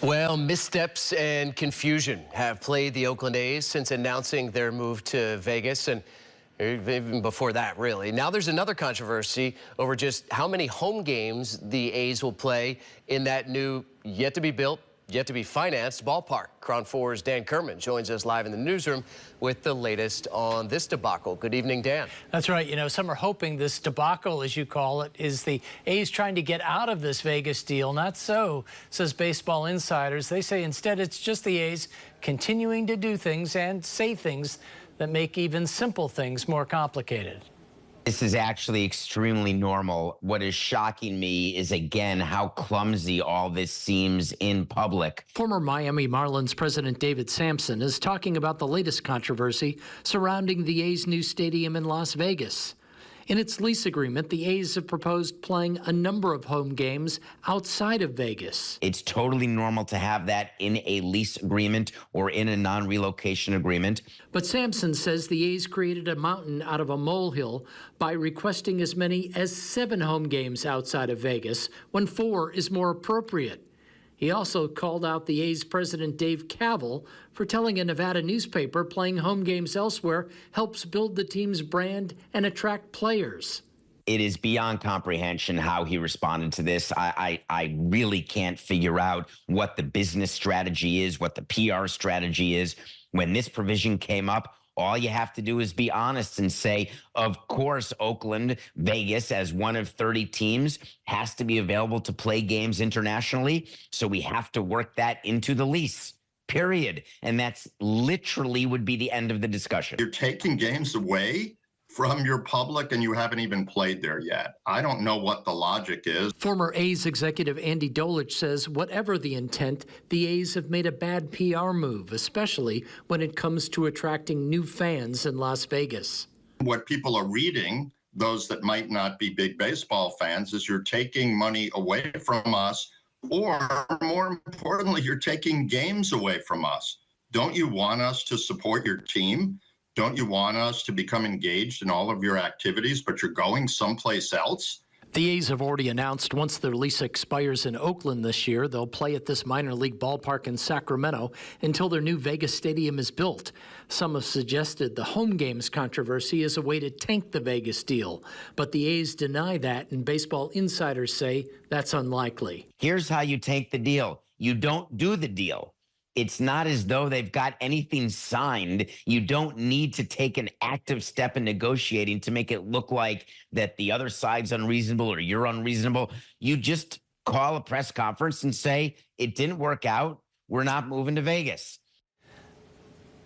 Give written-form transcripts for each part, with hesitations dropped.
Well, missteps and confusion have plagued the Oakland A's since announcing their move to Vegas, and even before that, really. Now there's another controversy over just how many home games the A's will play in that new, yet-to-be-built, yet-to-be-financed ballpark. Crown 4's Dan Kerman joins us live in the newsroom with the latest on this debacle. Good evening, Dan. That's right. You know, some are hoping this debacle, as you call it, is the A's trying to get out of this Vegas deal. Not so, says Baseball Insiders. They say instead it's just the A's continuing to do things and say things that make even simple things more complicated. This is actually extremely normal. What is shocking me is, again, how clumsy all this seems in public. Former Miami Marlins president David Sampson is talking about the latest controversy surrounding the A's new stadium in Las Vegas. In its lease agreement, the A's have proposed playing a number of home games outside of Vegas. It's totally normal to have that in a lease agreement or in a non-relocation agreement. But Sampson says the A's created a mountain out of a molehill by requesting as many as 7 home games outside of Vegas, when 4 is more appropriate. He also called out the A's president Dave Kaval for telling a Nevada newspaper playing home games elsewhere helps build the team's brand and attract players. It is beyond comprehension how he responded to this. I really can't figure out what the business strategy is, what the PR strategy is. When this provision came up, all you have to do is be honest and say, of course, Oakland, Vegas, as one of 30 teams, has to be available to play games internationally. So we have to work that into the lease, period. And that's literally would be the end of the discussion. You're taking games away from your public and you haven't even played there yet. I don't know what the logic is. Former A's executive Andy Dolich says whatever the intent, the A's have made a bad PR move, especially when it comes to attracting new fans in Las Vegas. What people are reading, those that might not be big baseball fans, is you're taking money away from us, or more importantly, you're taking games away from us. Don't you want us to support your team? Don't you want us to become engaged in all of your activities, but you're going someplace else? The A's have already announced once their lease expires in Oakland this year, they'll play at this minor league ballpark in Sacramento until their new Vegas stadium is built. Some have suggested the home games controversy is a way to tank the Vegas deal, but the A's deny that, and Baseball Insiders say that's unlikely. Here's how you tank the deal. You don't do the deal. It's not as though they've got anything signed. You don't need to take an active step in negotiating to make it look like that the other side's unreasonable or you're unreasonable. You just call a press conference and say, it didn't work out. We're not moving to Vegas.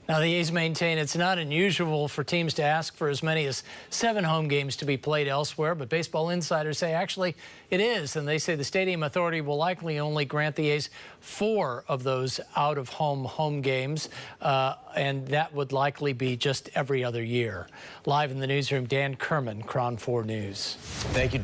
Now, the A's maintain it's not unusual for teams to ask for as many as 7 home games to be played elsewhere, but Baseball Insiders say actually it is, and they say the Stadium Authority will likely only grant the A's 4 of those out-of-home games, and that would likely be just every other year. Live in the newsroom, Dan Kerman, Crown 4 News. Thank you.